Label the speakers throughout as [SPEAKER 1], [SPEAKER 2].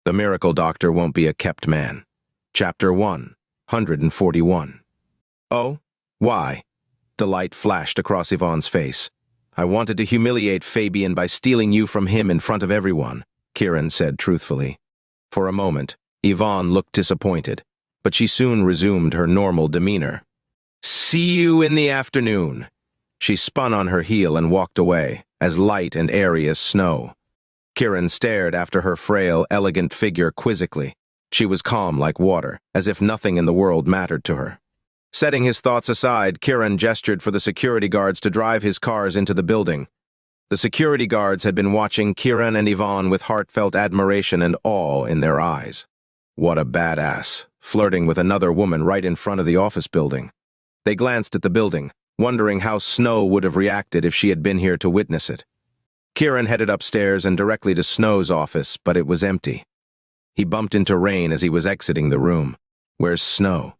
[SPEAKER 1] The miracle doctor won't be a kept man. Chapter 141. Oh? Why? Delight flashed across Yvonne's face. I wanted to humiliate Fabian by stealing you from him in front of everyone, Kiran said truthfully. For a moment, Yvonne looked disappointed, but she soon resumed her normal demeanor. See you in the afternoon. She spun on her heel and walked away, as light and airy as snow. Kiran stared after her frail, elegant figure quizzically. She was calm like water, as if nothing in the world mattered to her. Setting his thoughts aside, Kiran gestured for the security guards to drive his cars into the building. The security guards had been watching Kiran and Yvonne with heartfelt admiration and awe in their eyes. What a badass, flirting with another woman right in front of the office building. They glanced at the building, wondering how Snow would have reacted if she had been here to witness it. Kiran headed upstairs and directly to Snow's office, but it was empty. He bumped into Rain as he was exiting the room. Where's Snow?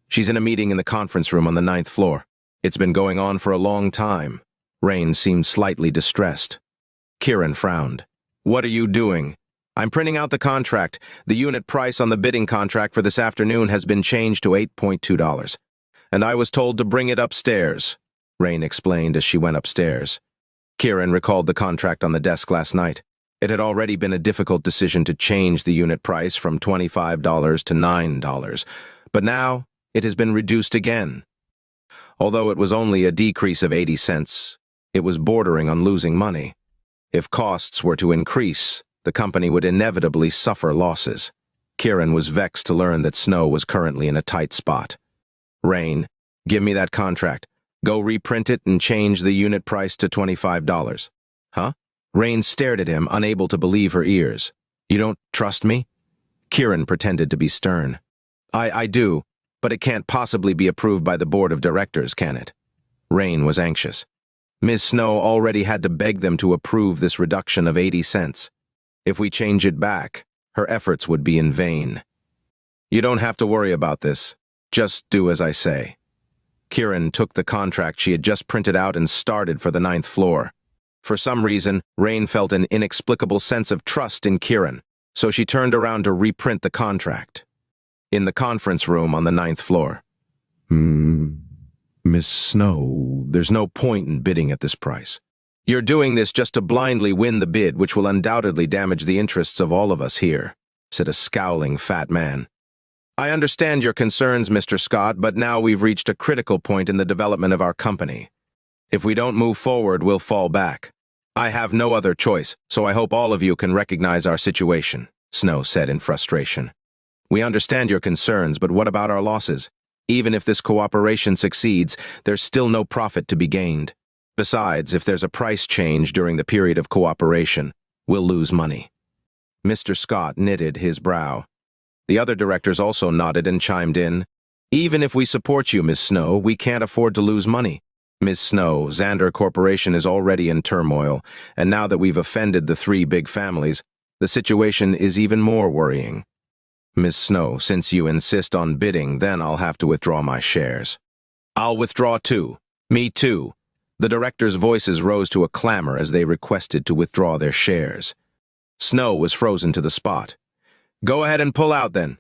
[SPEAKER 1] She's in a meeting in the conference room on the 9th floor. It's been going on for a long time. Rain seemed slightly distressed. Kiran frowned. What are you doing? I'm printing out the contract. The unit price on the bidding contract for this afternoon has been changed to $8.2. And I was told to bring it upstairs, Rain explained as she went upstairs. Kiran recalled the contract on the desk last night. It had already been a difficult decision to change the unit price from $25 to $9, but now it has been reduced again. Although it was only a decrease of 80 cents, it was bordering on losing money. If costs were to increase, the company would inevitably suffer losses. Kiran was vexed to learn that Snow was currently in a tight spot. Rain, give me that contract. Go reprint it and change the unit price to $25. Huh? Rain stared at him, unable to believe her ears. You don't trust me? Kiran pretended to be stern. I do, but it can't possibly be approved by the board of directors, can it? Rain was anxious. Ms. Snow already had to beg them to approve this reduction of 80 cents. If we change it back, her efforts would be in vain. You don't have to worry about this. Just do as I say. Kiran took the contract she had just printed out and started for the 9th floor. For some reason, Rain felt an inexplicable sense of trust in Kiran, so she turned around to reprint the contract. In the conference room on the 9th floor. Miss Snow, there's no point in bidding at this price. You're doing this just to blindly win the bid, which will undoubtedly damage the interests of all of us here, said a scowling fat man. I understand your concerns, Mr. Scott, but now we've reached a critical point in the development of our company. If we don't move forward, we'll fall back. I have no other choice, so I hope all of you can recognize our situation, Snow said in frustration. We understand your concerns, but what about our losses? Even if this cooperation succeeds, there's still no profit to be gained. Besides, if there's a price change during the period of cooperation, we'll lose money. Mr. Scott knitted his brow. The other directors also nodded and chimed in. Even if we support you, Ms. Snow, we can't afford to lose money. Ms. Snow, Xander Corporation is already in turmoil, and now that we've offended the 3 big families, the situation is even more worrying. Ms. Snow, since you insist on bidding, then I'll have to withdraw my shares. I'll withdraw too. Me too. The directors' voices rose to a clamor as they requested to withdraw their shares. Snow was frozen to the spot. Go ahead and pull out then.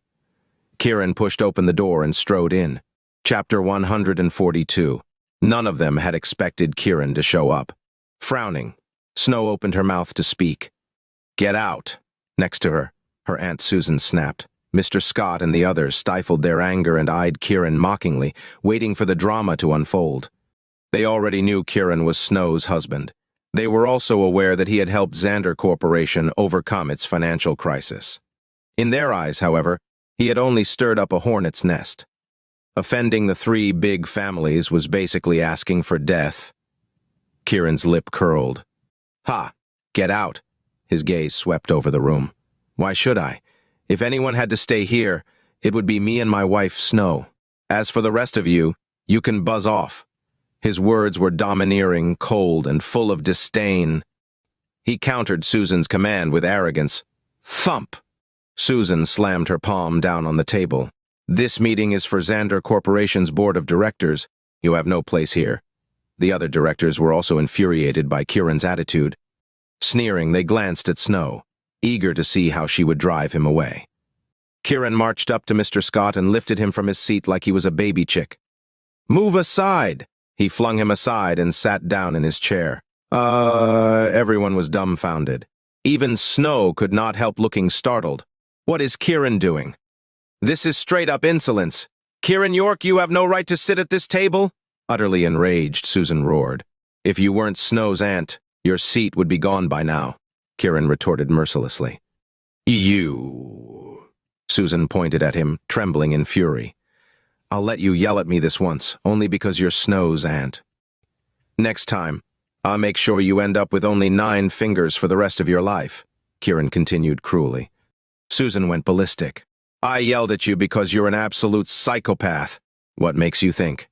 [SPEAKER 1] Kiran pushed open the door and strode in. Chapter 142. None of them had expected Kiran to show up. Frowning, Snow opened her mouth to speak. Get out. Next to her, her Aunt Susan snapped. Mr. Scott and the others stifled their anger and eyed Kiran mockingly, waiting for the drama to unfold. They already knew Kiran was Snow's husband. They were also aware that he had helped Xander Corporation overcome its financial crisis. In their eyes, however, he had only stirred up a hornet's nest. Offending the 3 big families was basically asking for death. Kiran's lip curled. Ha! Get out! His gaze swept over the room. Why should I? If anyone had to stay here, it would be me and my wife, Snow. As for the rest of you, you can buzz off. His words were domineering, cold, and full of disdain. He countered Susan's command with arrogance. Thump! Susan slammed her palm down on the table. This meeting is for Xander Corporation's board of directors. You have no place here. The other directors were also infuriated by Kiran's attitude. Sneering, they glanced at Snow. eager to see how she would drive him away. Kiran marched up to Mr. Scott and lifted him from his seat like he was a baby chick. "Move aside!" He flung him aside and sat down in his chair. Everyone was dumbfounded. Even Snow could not help looking startled. What is Kiran doing? This is straight-up insolence. Kiran York, you have no right to sit at this table? Utterly enraged, Susan roared. If you weren't Snow's aunt, your seat would be gone by now, Kiran retorted mercilessly. You. Susan pointed at him, trembling in fury. I'll let you yell at me this once, only because you're Snow's aunt. Next time, I'll make sure you end up with only 9 fingers for the rest of your life, Kiran continued cruelly. Susan went ballistic. I yelled at you because you're an absolute psychopath. What makes you think?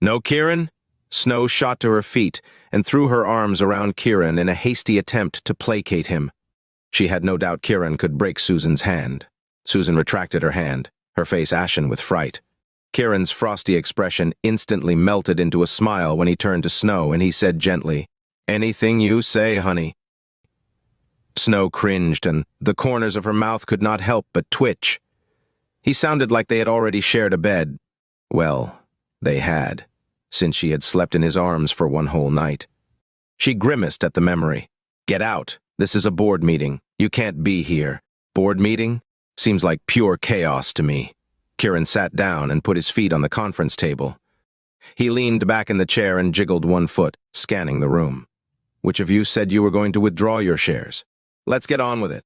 [SPEAKER 1] No, Kiran? Snow shot to her feet and threw her arms around Kiran in a hasty attempt to placate him. She had no doubt Kiran could break Susan's hand. Susan retracted her hand, her face ashen with fright. Kiran's frosty expression instantly melted into a smile when he turned to Snow and he said gently, Anything you say, honey. Snow cringed and the corners of her mouth could not help but twitch. He sounded like they had already shared a bed. Well, they had, since she had slept in his arms for one whole night. She grimaced at the memory. Get out. This is a board meeting. You can't be here. Board meeting? Seems like pure chaos to me. Kiran sat down and put his feet on the conference table. He leaned back in the chair and jiggled one foot, scanning the room. Which of you said you were going to withdraw your shares? Let's get on with it.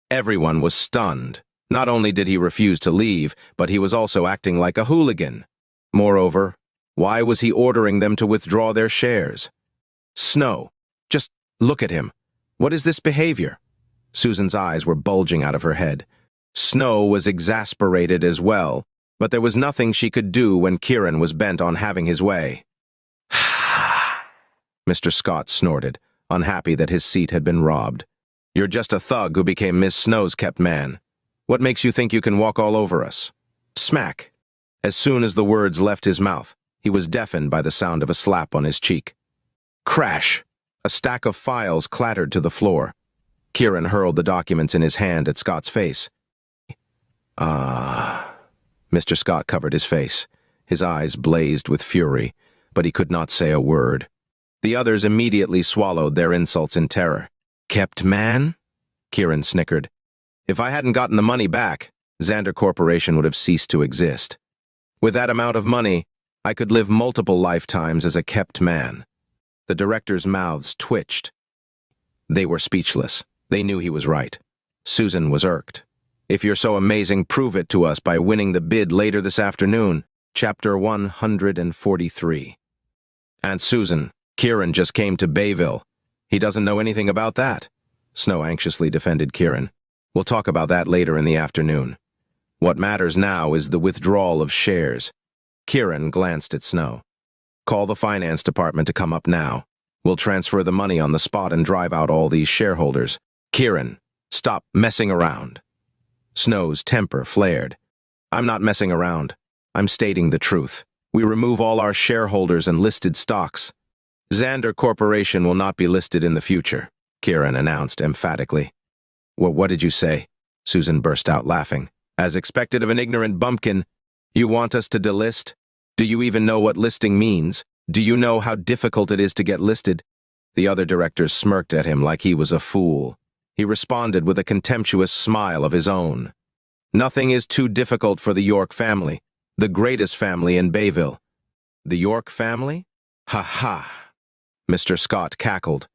[SPEAKER 1] Everyone was stunned. Not only did he refuse to leave, but he was also acting like a hooligan. Moreover, why was he ordering them to withdraw their shares? Snow, just look at him. What is this behavior? Susan's eyes were bulging out of her head. Snow was exasperated as well, but there was nothing she could do when Kiran was bent on having his way. Mr. Scott snorted, unhappy that his seat had been robbed. You're just a thug who became Miss Snow's kept man. What makes you think you can walk all over us? Smack. As soon as the words left his mouth, he was deafened by the sound of a slap on his cheek. Crash! A stack of files clattered to the floor. Kiran hurled the documents in his hand at Scott's face. Mr. Scott covered his face. His eyes blazed with fury, but he could not say a word. The others immediately swallowed their insults in terror. Kept man? Kiran snickered. If I hadn't gotten the money back, Xander Corporation would have ceased to exist. With that amount of money, I could live multiple lifetimes as a kept man. The directors' mouths twitched. They were speechless. They knew he was right. Susan was irked. If you're so amazing, prove it to us by winning the bid later this afternoon. Chapter 143. Aunt Susan, Kiran just came to Bayville. He doesn't know anything about that. Snow anxiously defended Kiran. We'll talk about that later in the afternoon. What matters now is the withdrawal of shares. Kiran glanced at Snow. Call the finance department to come up now. We'll transfer the money on the spot and drive out all these shareholders. Kiran, stop messing around. Snow's temper flared. I'm not messing around. I'm stating the truth. We remove all our shareholders and listed stocks. Xander Corporation will not be listed in the future, Kiran announced emphatically. What did you say? Susan burst out laughing. As expected of an ignorant bumpkin, you want us to delist? Do you even know what listing means? Do you know how difficult it is to get listed? The other directors smirked at him like he was a fool. He responded with a contemptuous smile of his own. Nothing is too difficult for the York family, the greatest family in Bayville. The York family? Ha ha! Mr. Scott cackled.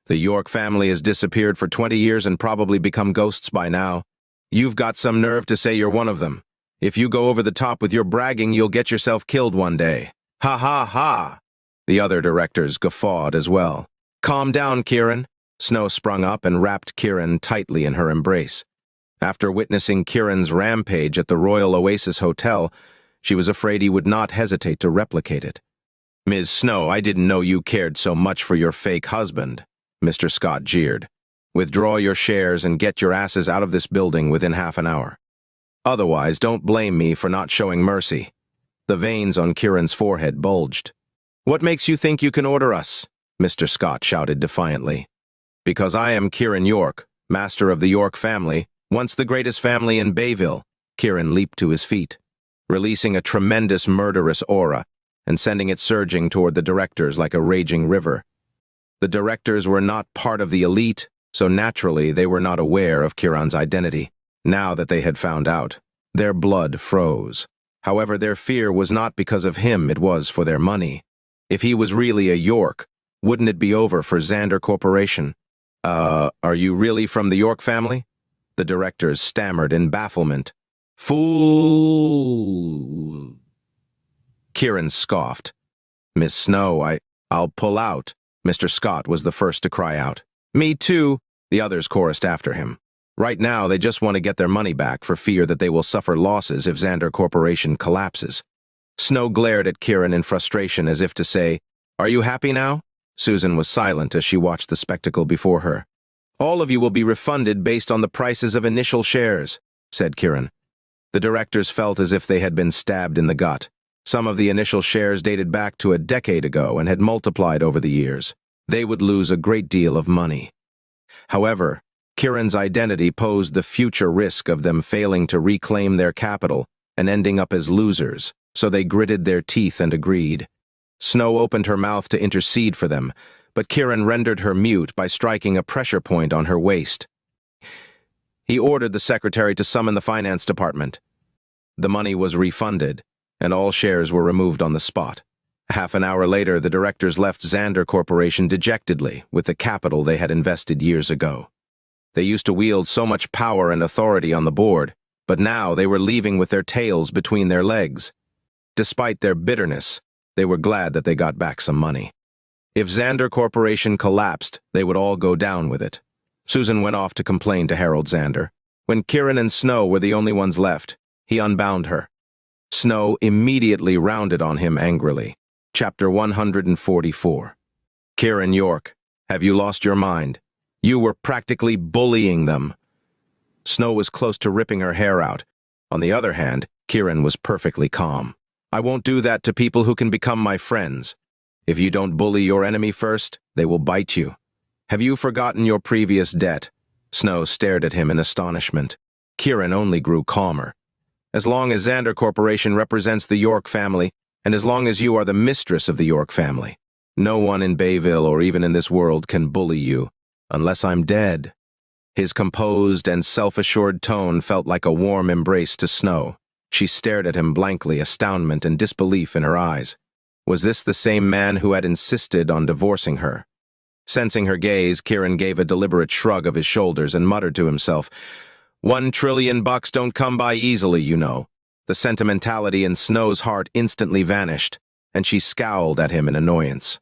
[SPEAKER 1] The York family has disappeared for 20 years and probably become ghosts by now. You've got some nerve to say you're one of them. If you go over the top with your bragging, you'll get yourself killed one day. Ha ha ha! The other directors guffawed as well. Calm down, Kiran. Snow sprung up and wrapped Kiran tightly in her embrace. After witnessing Kiran's rampage at the Royal Oasis Hotel, she was afraid he would not hesitate to replicate it. Ms. Snow, I didn't know you cared so much for your fake husband, Mr. Scott jeered. Withdraw your shares and get your asses out of this building within half an hour. Otherwise, don't blame me for not showing mercy. The veins on Kiran's forehead bulged. What makes you think you can order us? Mr. Scott shouted defiantly. Because I am Kiran York, master of the York family, once the greatest family in Bayville. Kiran leaped to his feet, releasing a tremendous murderous aura and sending it surging toward the directors like a raging river. The directors were not part of the elite, so naturally they were not aware of Kiran's identity. Now that they had found out, their blood froze. However, their fear was not because of him, it was for their money. If he was really a York, wouldn't it be over for Xander Corporation? Are you really from the York family? The directors stammered in bafflement. Fool! Kiran scoffed. Miss Snow, I'll pull out. Mr. Scott was the first to cry out. Me too, the others chorused after him. Right now, they just want to get their money back for fear that they will suffer losses if Xander Corporation collapses. Snow glared at Kiran in frustration as if to say, "Are you happy now?" Susan was silent as she watched the spectacle before her. "All of you will be refunded based on the prices of initial shares," said Kiran. The directors felt as if they had been stabbed in the gut. Some of the initial shares dated back to a decade ago and had multiplied over the years. They would lose a great deal of money. However, Kiran's identity posed the future risk of them failing to reclaim their capital and ending up as losers, so they gritted their teeth and agreed. Snow opened her mouth to intercede for them, but Kiran rendered her mute by striking a pressure point on her waist. He ordered the secretary to summon the finance department. The money was refunded, and all shares were removed on the spot. Half an hour later, the directors left Xander Corporation dejectedly with the capital they had invested years ago. They used to wield so much power and authority on the board, but now they were leaving with their tails between their legs. Despite their bitterness, they were glad that they got back some money. If Xander Corporation collapsed, they would all go down with it. Susan went off to complain to Harold Xander. When Kiran and Snow were the only ones left, he unbound her. Snow immediately rounded on him angrily. Chapter 144. Kiran York, have you lost your mind? You were practically bullying them. Snow was close to ripping her hair out. On the other hand, Kiran was perfectly calm. I won't do that to people who can become my friends. If you don't bully your enemy first, they will bite you. Have you forgotten your previous debt? Snow stared at him in astonishment. Kiran only grew calmer. As long as Xander Corporation represents the York family, and as long as you are the mistress of the York family, no one in Bayville or even in this world can bully you, unless I'm dead. His composed and self-assured tone felt like a warm embrace to Snow. She stared at him blankly, astoundment and disbelief in her eyes. Was this the same man who had insisted on divorcing her? Sensing her gaze, Kiran gave a deliberate shrug of his shoulders and muttered to himself, $1 trillion don't come by easily, you know. The sentimentality in Snow's heart instantly vanished, and she scowled at him in annoyance.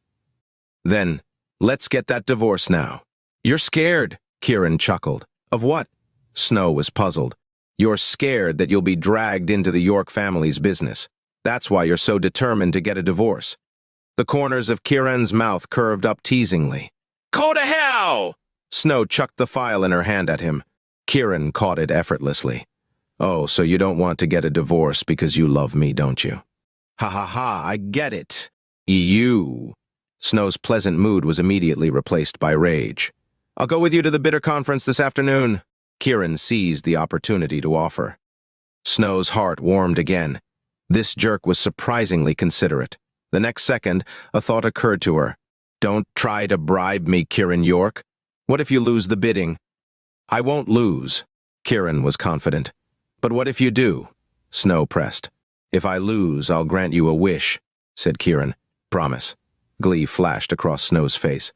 [SPEAKER 1] Then, let's get that divorce now. You're scared, Kiran chuckled. Of what? Snow was puzzled. You're scared that you'll be dragged into the York family's business. That's why you're so determined to get a divorce. The corners of Kiran's mouth curved up teasingly. Go to hell! Snow chucked the file in her hand at him. Kiran caught it effortlessly. Oh, so you don't want to get a divorce because you love me, don't you? Ha ha ha, I get it. You. Snow's pleasant mood was immediately replaced by rage. I'll go with you to the bidder conference this afternoon. Kiran seized the opportunity to offer. Snow's heart warmed again. This jerk was surprisingly considerate. The next second, a thought occurred to her. Don't try to bribe me, Kiran York. What if you lose the bidding? I won't lose, Kiran was confident. But what if you do? Snow pressed. If I lose, I'll grant you a wish, said Kiran. Promise. Glee flashed across Snow's face.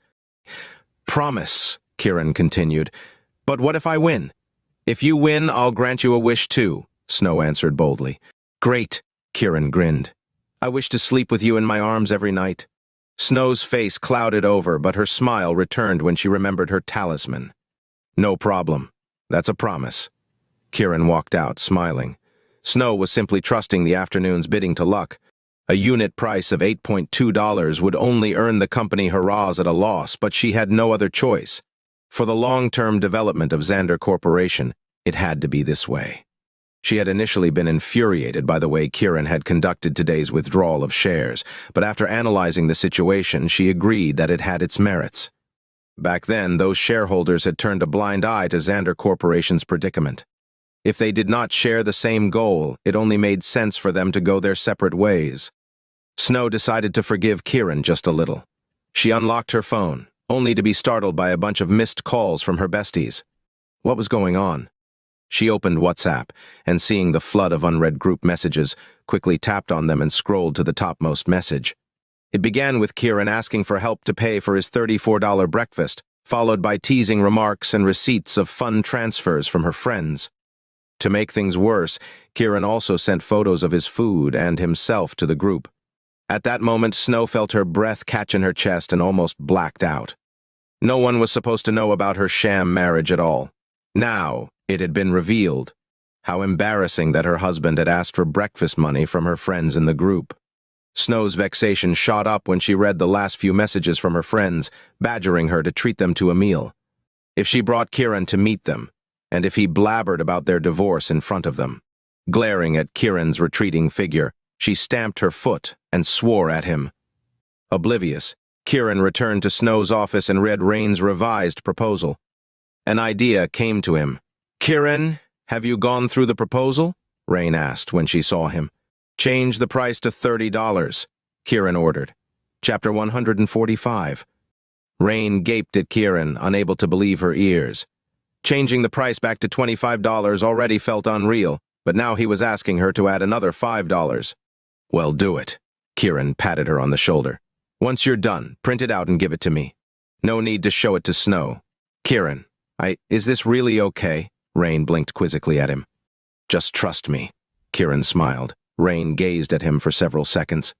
[SPEAKER 1] Promise, Kiran continued. But what if I win? If you win, I'll grant you a wish too, Snow answered boldly. Great, Kiran grinned. I wish to sleep with you in my arms every night. Snow's face clouded over, but her smile returned when she remembered her talisman. No problem. That's a promise. Kiran walked out, smiling. Snow was simply trusting the afternoon's bidding to luck. A unit price of $8.2 would only earn the company hurrahs at a loss, but she had no other choice. For the long-term development of Xander Corporation, it had to be this way. She had initially been infuriated by the way Kiran had conducted today's withdrawal of shares, but after analyzing the situation, she agreed that it had its merits. Back then, those shareholders had turned a blind eye to Xander Corporation's predicament. If they did not share the same goal, it only made sense for them to go their separate ways. Snow decided to forgive Kiran just a little. She unlocked her phone, only to be startled by a bunch of missed calls from her besties. What was going on? She opened WhatsApp, and seeing the flood of unread group messages, quickly tapped on them and scrolled to the topmost message. It began with Kiran asking for help to pay for his $34 breakfast, followed by teasing remarks and receipts of fund transfers from her friends. To make things worse, Kiran also sent photos of his food and himself to the group. At that moment, Snow felt her breath catch in her chest and almost blacked out. No one was supposed to know about her sham marriage at all. Now, it had been revealed. How embarrassing that her husband had asked for breakfast money from her friends in the group. Snow's vexation shot up when she read the last few messages from her friends, badgering her to treat them to a meal. If she brought Kiran to meet them, and if he blabbered about their divorce in front of them. Glaring at Kiran's retreating figure, she stamped her foot and swore at him. Oblivious, Kiran returned to Snow's office and read Rain's revised proposal. An idea came to him. "Kiran, have you gone through the proposal?" Rain asked when she saw him. "Change the price to $30, Kiran ordered. Chapter 145. Rain gaped at Kiran, unable to believe her ears. Changing the price back to $25 already felt unreal, but now he was asking her to add another $5. "Well, do it." Kiran patted her on the shoulder. "Once you're done, print it out and give it to me. No need to show it to Snow." "Kiran, is this really okay?" Rain blinked quizzically at him. "Just trust me." Kiran smiled. Rain gazed at him for several seconds.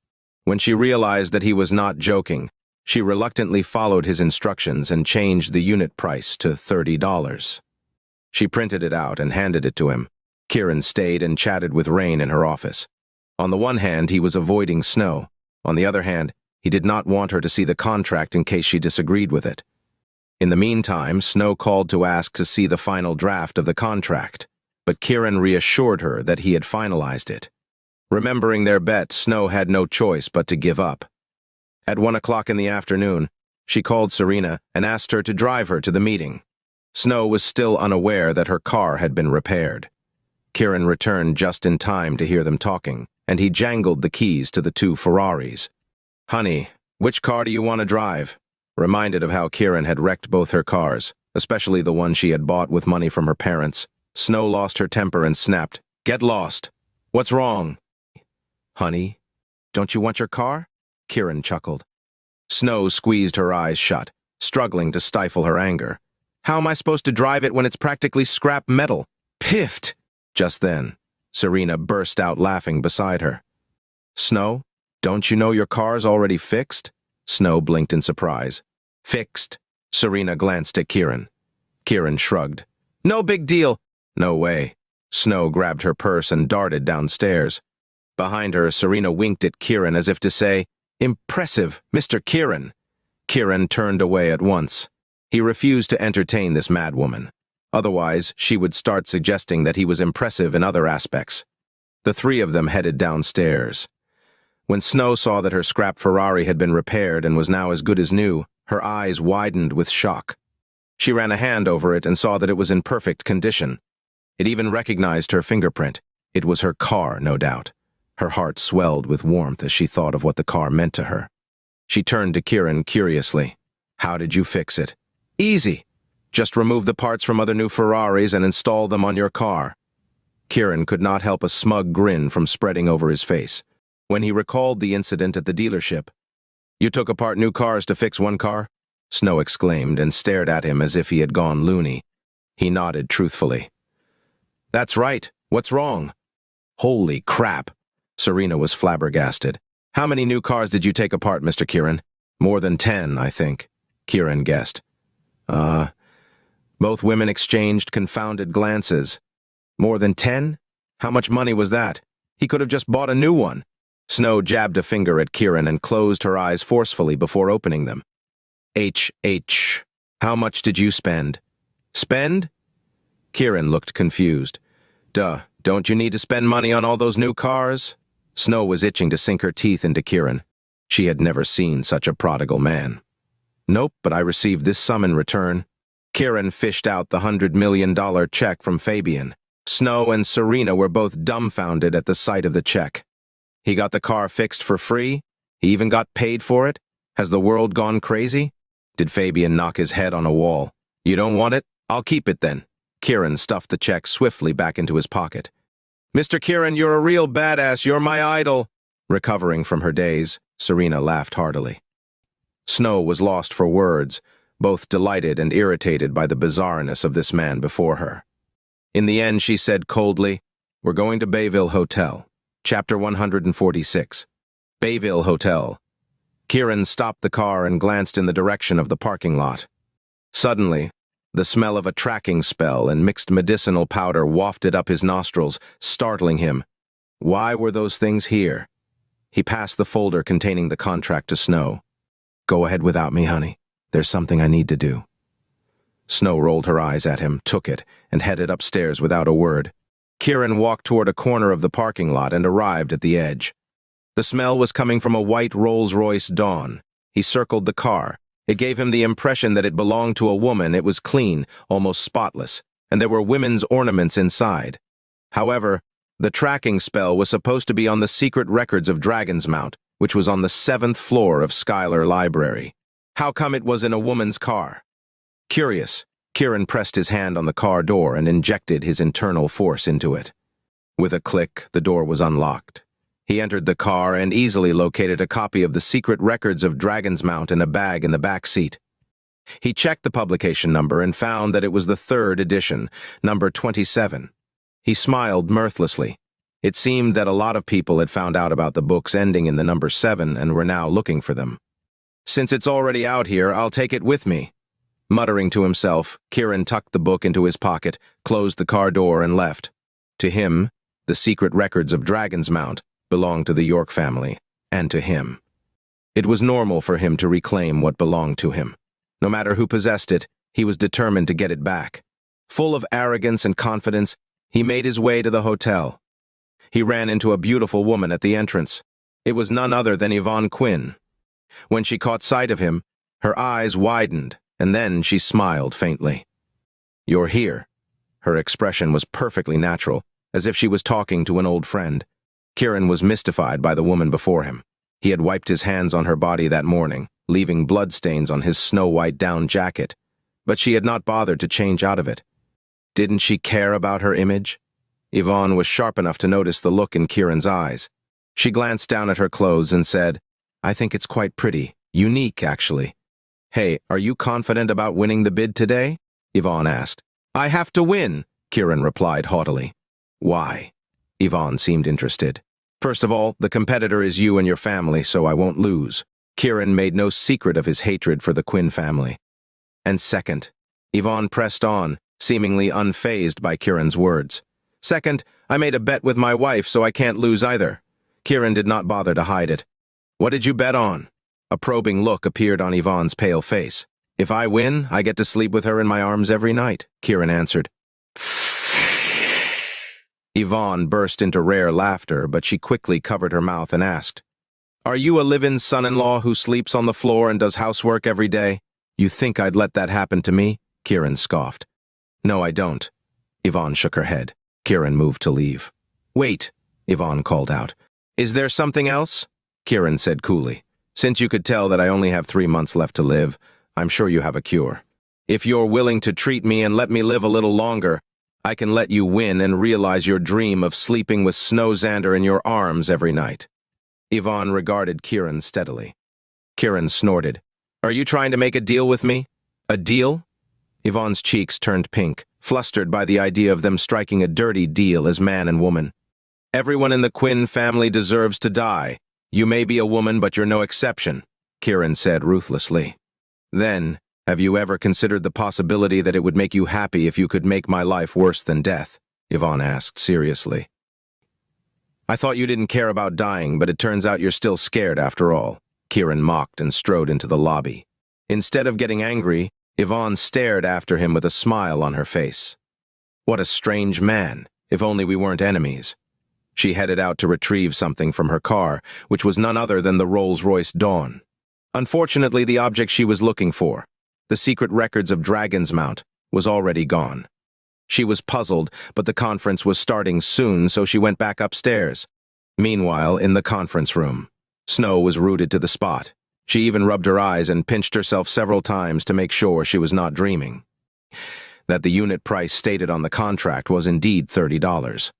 [SPEAKER 1] When she realized that he was not joking, she reluctantly followed his instructions and changed the unit price to $30. She printed it out and handed it to him. Kiran stayed and chatted with Rain in her office. On the one hand, he was avoiding Snow. On the other hand, he did not want her to see the contract in case she disagreed with it. In the meantime, Snow called to ask to see the final draft of the contract, but Kiran reassured her that he had finalized it. Remembering their bet, Snow had no choice but to give up. At 1 o'clock in the afternoon, she called Serena and asked her to drive her to the meeting. Snow was still unaware that her car had been repaired. Kiran returned just in time to hear them talking, and he jangled the keys to the 2 Ferraris. "Honey, which car do you want to drive?" Reminded of how Kiran had wrecked both her cars, especially the one she had bought with money from her parents, Snow lost her temper and snapped, "Get lost. What's wrong?" "Honey, don't you want your car?" Kiran chuckled. Snow squeezed her eyes shut, struggling to stifle her anger. "How am I supposed to drive it when it's practically scrap metal?" "Piffed!" Just then, Serena burst out laughing beside her. "Snow, don't you know your car's already fixed?" Snow blinked in surprise. "Fixed." Serena glanced at Kiran. Kiran shrugged. "No big deal." "No way." Snow grabbed her purse and darted downstairs. Behind her, Serena winked at Kiran as if to say, "Impressive, Mr. Kiran." Kiran turned away at once. He refused to entertain this madwoman. Otherwise, she would start suggesting that he was impressive in other aspects. The 3 of them headed downstairs. When Snow saw that her scrap Ferrari had been repaired and was now as good as new, her eyes widened with shock. She ran a hand over it and saw that it was in perfect condition. It even recognized her fingerprint. It was her car, no doubt. Her heart swelled with warmth as she thought of what the car meant to her. She turned to Kiran curiously. "How did you fix it?" "Easy. Just remove the parts from other new Ferraris and install them on your car." Kiran could not help a smug grin from spreading over his face. When he recalled the incident at the dealership, "You took apart new cars to fix one car?" Snow exclaimed and stared at him as if he had gone loony. He nodded truthfully. "That's right. What's wrong?" "Holy crap." Serena was flabbergasted. "How many new cars did you take apart, Mr. Kiran?" "More than 10, I think," Kiran guessed. Both women exchanged confounded glances. "More than 10? How much money was that? He could have just bought a new one." Snow jabbed a finger at Kiran and closed her eyes forcefully before opening them. How much did you spend?" "Spend?" Kiran looked confused. "Duh, don't you need to spend money on all those new cars?" Snow was itching to sink her teeth into Kiran. She had never seen such a prodigal man. Nope, but I received this sum in return. Kiran fished out the $100 million check from Fabian. Snow and Serena were both dumbfounded at the sight of the check. He got the car fixed for free? He even got paid for it? Has the world gone crazy? Did Fabian knock his head on a wall? You don't want it? I'll keep it then. Kiran stuffed the check swiftly back into his pocket. Mr. Kiran, you're a real badass. You're my idol. Recovering from her daze, Serena laughed heartily. Snow was lost for words, both delighted and irritated by the bizarreness of this man before her. In the end, she said coldly, "We're going to Bayville Hotel." Chapter 146. Bayville Hotel. Kiran stopped the car and glanced in the direction of the parking lot. Suddenly, the smell of a tracking spell and mixed medicinal powder wafted up his nostrils, startling him. Why were those things here? He passed the folder containing the contract to Snow. "Go ahead without me, honey. There's something I need to do." Snow rolled her eyes at him, took it, and headed upstairs without a word. Kiran walked toward a corner of the parking lot and arrived at the edge. The smell was coming from a white Rolls-Royce Dawn. He circled the car. It gave him the impression that it belonged to a woman. It was clean, almost spotless, and there were women's ornaments inside. However, the tracking spell was supposed to be on the secret records of Dragon's Mount, which was on the 7th floor of Schuyler Library. How come it was in a woman's car? Curious, Kiran pressed his hand on the car door and injected his internal force into it. With a click, the door was unlocked. He entered the car and easily located a copy of the secret records of Dragon's Mount in a bag in the back seat. He checked the publication number and found that it was the 3rd edition, number 27. He smiled mirthlessly. It seemed that a lot of people had found out about the books ending in the number 7 and were now looking for them. "Since it's already out here, I'll take it with me." Muttering to himself, Kiran tucked the book into his pocket, closed the car door, and left. To him, the secret records of Dragon's Mount belonged to the York family, and to him. It was normal for him to reclaim what belonged to him. No matter who possessed it, he was determined to get it back. Full of arrogance and confidence, he made his way to the hotel. He ran into a beautiful woman at the entrance. It was none other than Yvonne Quinn. When she caught sight of him, her eyes widened, and then she smiled faintly. "You're here." Her expression was perfectly natural, as if she was talking to an old friend. Kiran was mystified by the woman before him. He had wiped his hands on her body that morning, leaving bloodstains on his snow-white down jacket, but she had not bothered to change out of it. Didn't she care about her image? Yvonne was sharp enough to notice the look in Kiran's eyes. She glanced down at her clothes and said, "I think it's quite pretty. Unique, actually." "Hey, are you confident about winning the bid today?" Yvonne asked. "I have to win," Kiran replied haughtily. "Why?" Yvonne seemed interested. "First of all, the competitor is you and your family, so I won't lose." Kiran made no secret of his hatred for the Quinn family. "And second," Yvonne pressed on, seemingly unfazed by Kiran's words. "Second, I made a bet with my wife, so I can't lose either." Kiran did not bother to hide it. "What did you bet on?" A probing look appeared on Yvonne's pale face. "If I win, I get to sleep with her in my arms every night," Kiran answered. Yvonne burst into rare laughter, but she quickly covered her mouth and asked, "Are you a live-in son-in-law who sleeps on the floor and does housework every day? You think I'd let that happen to me?" Kiran scoffed. "No, I don't." Yvonne shook her head. Kiran moved to leave. "Wait," Yvonne called out. "Is there something else?" Kiran said coolly. "Since you could tell that I only have 3 months left to live, I'm sure you have a cure. If you're willing to treat me and let me live a little longer, I can let you win and realize your dream of sleeping with Snow Xander in your arms every night." Yvonne regarded Kiran steadily. Kiran snorted. "Are you trying to make a deal with me?" "A deal?" Yvonne's cheeks turned pink, flustered by the idea of them striking a dirty deal as man and woman. "Everyone in the Quinn family deserves to die. You may be a woman, but you're no exception," Kiran said ruthlessly. "Then, have you ever considered the possibility that it would make you happy if you could make my life worse than death?" Yvonne asked seriously. "I thought you didn't care about dying, but it turns out you're still scared after all," Kiran mocked and strode into the lobby. Instead of getting angry, Yvonne stared after him with a smile on her face. "What a strange man, if only we weren't enemies." She headed out to retrieve something from her car, which was none other than the Rolls-Royce Dawn. Unfortunately, the object she was looking for, the secret records of Dragon's Mount, was already gone. She was puzzled, but the conference was starting soon, so she went back upstairs. Meanwhile, in the conference room, Snow was rooted to the spot. She even rubbed her eyes and pinched herself several times to make sure she was not dreaming. That the unit price stated on the contract was indeed $30.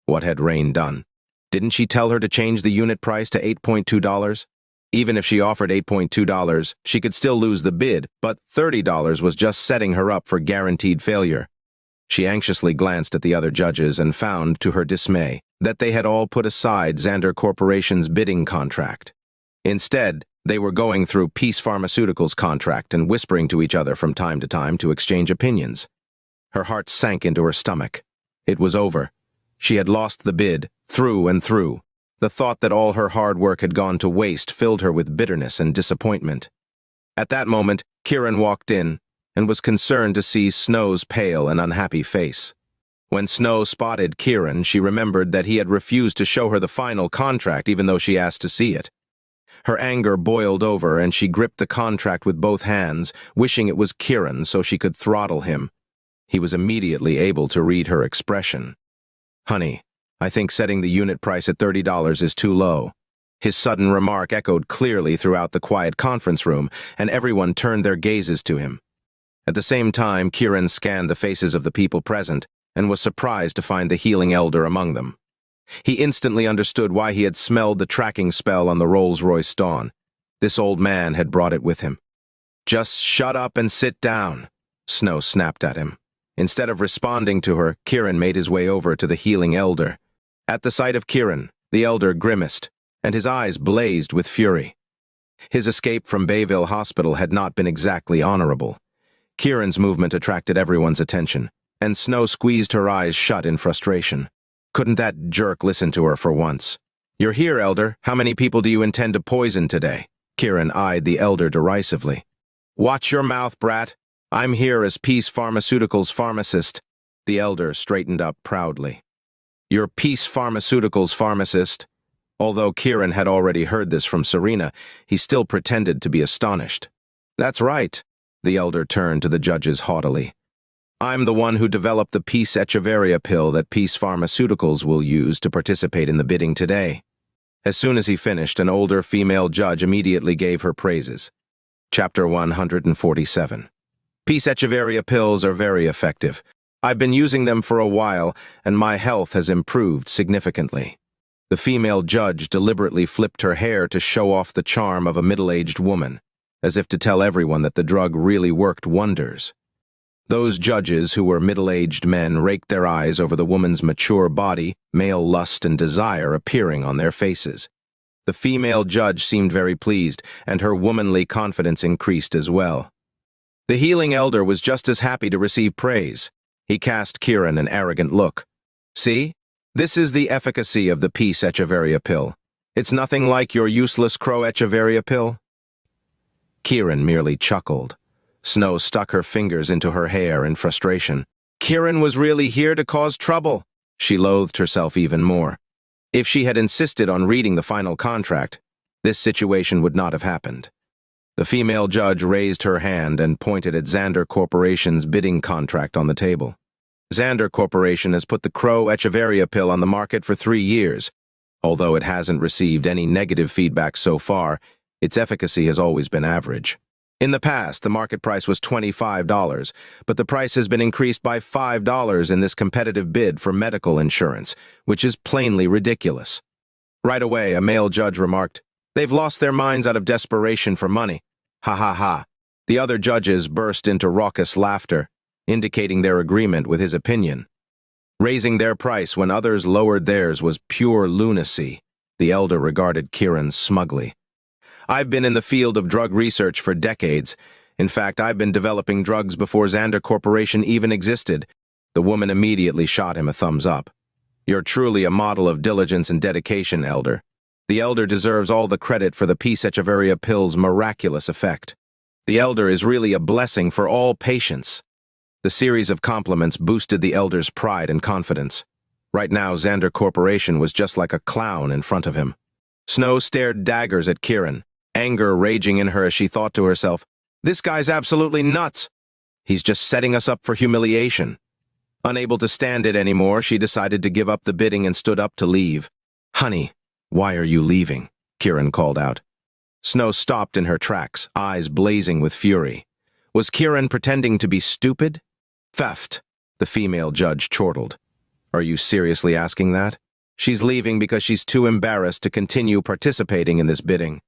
[SPEAKER 1] What had Rain done? Didn't she tell her to change the unit price to $8.2? Even if she offered $8.2, she could still lose the bid, but $30 was just setting her up for guaranteed failure. She anxiously glanced at the other judges and found, to her dismay, that they had all put aside Xander Corporation's bidding contract. Instead, they were going through Peace Pharmaceuticals' contract and whispering to each other from time to exchange opinions. Her heart sank into her stomach. It was over. She had lost the bid, through and through. The thought that all her hard work had gone to waste filled her with bitterness and disappointment. At that moment, Kiran walked in and was concerned to see Snow's pale and unhappy face. When Snow spotted Kiran, she remembered that he had refused to show her the final contract even though she asked to see it. Her anger boiled over and she gripped the contract with both hands, wishing it was Kiran so she could throttle him. He was immediately able to read her expression. "Honey, I think setting the unit price at $30 is too low." His sudden remark echoed clearly throughout the quiet conference room, and everyone turned their gazes to him. At the same time, Kiran scanned the faces of the people present and was surprised to find the healing elder among them. He instantly understood why he had smelled the tracking spell on the Rolls-Royce Dawn. This old man had brought it with him. "Just shut up and sit down," Snow snapped at him. Instead of responding to her, Kiran made his way over to the healing elder. At the sight of Kiran, the elder grimaced, and his eyes blazed with fury. His escape from Bayville Hospital had not been exactly honorable. Kiran's movement attracted everyone's attention, and Snow squeezed her eyes shut in frustration. Couldn't that jerk listen to her for once? "You're here, elder. How many people do you intend to poison today?" Kiran eyed the elder derisively. "Watch your mouth, brat. I'm here as Peace Pharmaceuticals pharmacist." The elder straightened up proudly. "You're Peace Pharmaceuticals pharmacist?" Although Kiran had already heard this from Serena, he still pretended to be astonished. "That's right." The elder turned to the judges haughtily. "I'm the one who developed the Peace Echeverria pill that Peace Pharmaceuticals will use to participate in the bidding today." As soon as he finished, an older female judge immediately gave her praises. Chapter 147. Peace Echeverria pills are very effective. I've been using them for a while, and my health has improved significantly. The female judge deliberately flipped her hair to show off the charm of a middle-aged woman, as if to tell everyone that the drug really worked wonders. Those judges who were middle-aged men raked their eyes over the woman's mature body, male lust and desire appearing on their faces. The female judge seemed very pleased, and her womanly confidence increased as well. The healing elder was just as happy to receive praise. He cast Kiran an arrogant look. "See? This is the efficacy of the Peace Echeverria pill. It's nothing like your useless Crow Echeverria pill." Kiran merely chuckled. Snow stuck her fingers into her hair in frustration. Kiran was really here to cause trouble. She loathed herself even more. If she had insisted on reading the final contract, this situation would not have happened. The female judge raised her hand and pointed at Xander Corporation's bidding contract on the table. Xander Corporation has put the Crow Echeverria pill on the market for 3 years. Although it hasn't received any negative feedback so far, its efficacy has always been average. In the past, the market price was $25, but the price has been increased by $5 in this competitive bid for medical insurance, which is plainly ridiculous. Right away, a male judge remarked, "They've lost their minds out of desperation for money." Ha ha ha. The other judges burst into raucous laughter, indicating their agreement with his opinion. Raising their price when others lowered theirs was pure lunacy. The elder regarded Kiran smugly. "I've been in the field of drug research for decades. In fact, I've been developing drugs before Xander Corporation even existed." The woman immediately shot him a thumbs up. "You're truly a model of diligence and dedication, elder. The elder deserves all the credit for the Peace Echeverria pill's miraculous effect. The elder is really a blessing for all patients." The series of compliments boosted the elder's pride and confidence. Right now, Xander Corporation was just like a clown in front of him. Snow stared daggers at Kiran. anger raging in her as she thought to herself, "This guy's absolutely nuts. He's just setting us up for humiliation." Unable to stand it anymore, she decided to give up the bidding and stood up to leave. "Honey, why are you leaving?" Kiran called out. Snow stopped in her tracks, eyes blazing with fury. Was Kiran pretending to be stupid? "Theft," the female judge chortled. "Are you seriously asking that? She's leaving because she's too embarrassed to continue participating in this bidding."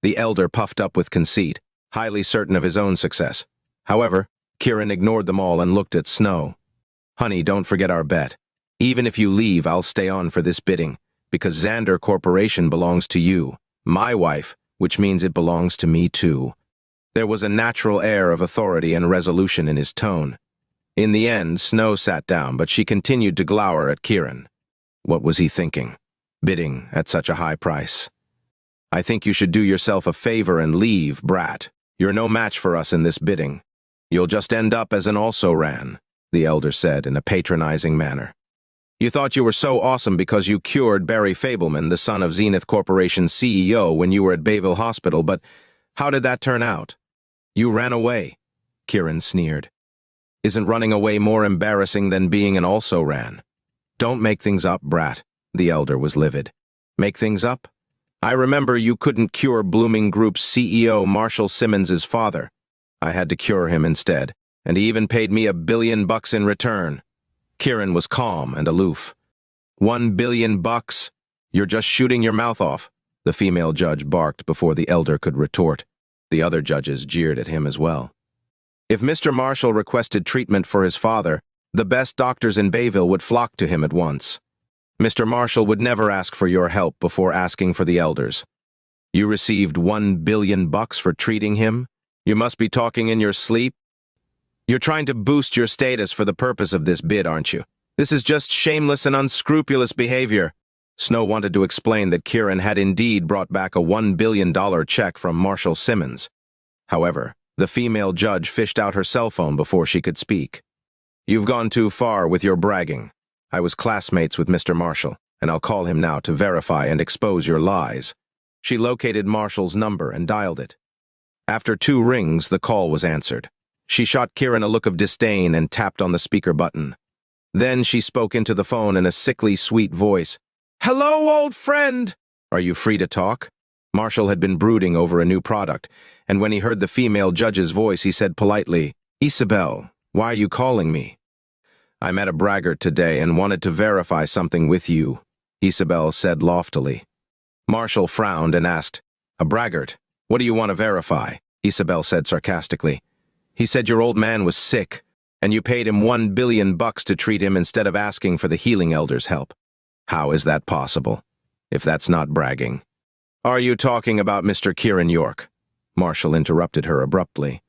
[SPEAKER 1] The elder puffed up with conceit, highly certain of his own success. However, Kiran ignored them all and looked at Snow. "Honey, don't forget our bet. Even if you leave, I'll stay on for this bidding, because Xander Corporation belongs to you, my wife, which means it belongs to me too." There was a natural air of authority and resolution in his tone. In the end, Snow sat down, but she continued to glower at Kiran. What was he thinking? Bidding at such a high price. "I think you should do yourself a favor and leave, brat. You're no match for us in this bidding. You'll just end up as an also-ran," the elder said in a patronizing manner. "You thought you were so awesome because you cured Barry Fableman, the son of Zenith Corporation's CEO, when you were at Bayville Hospital, but how did that turn out? You ran away," Kiran sneered. "Isn't running away more embarrassing than being an also-ran?" "Don't make things up, brat," the elder was livid. "Make things up? I remember you couldn't cure Blooming Group's CEO Marshall Simmons's father. I had to cure him instead, and he even paid me $1 billion in return." Kiran was calm and aloof. $1 billion? You're just shooting your mouth off," the female judge barked before the elder could retort. The other judges jeered at him as well. If Mr. Marshall requested treatment for his father, the best doctors in Bayville would flock to him at once. Mr. Marshall would never ask for your help before asking for the elders. You received $1 billion for treating him? You must be talking in your sleep. You're trying to boost your status for the purpose of this bid, aren't you? This is just shameless and unscrupulous behavior. Snow wanted to explain that Kiran had indeed brought back a $1 billion check from Marshall Simmons. However, the female judge fished out her cell phone before she could speak. "You've gone too far with your bragging. I was classmates with Mr. Marshall, and I'll call him now to verify and expose your lies." She located Marshall's number and dialed it. After 2 rings, the call was answered. She shot Kiran a look of disdain and tapped on the speaker button. Then she spoke into the phone in a sickly sweet voice. "Hello, old friend! Are you free to talk?" Marshall had been brooding over a new product, and when he heard the female judge's voice, he said politely, "Isabel, why are you calling me?" "I met a braggart today and wanted to verify something with you," Isabel said loftily. Marshall frowned and asked, "A braggart? What do you want to verify?" Isabel said sarcastically. "He said your old man was sick, and you paid him $1 billion to treat him instead of asking for the healing elder's help. How is that possible, if that's not bragging?" "Are you talking about Mr. Kiran York?" Marshall interrupted her abruptly.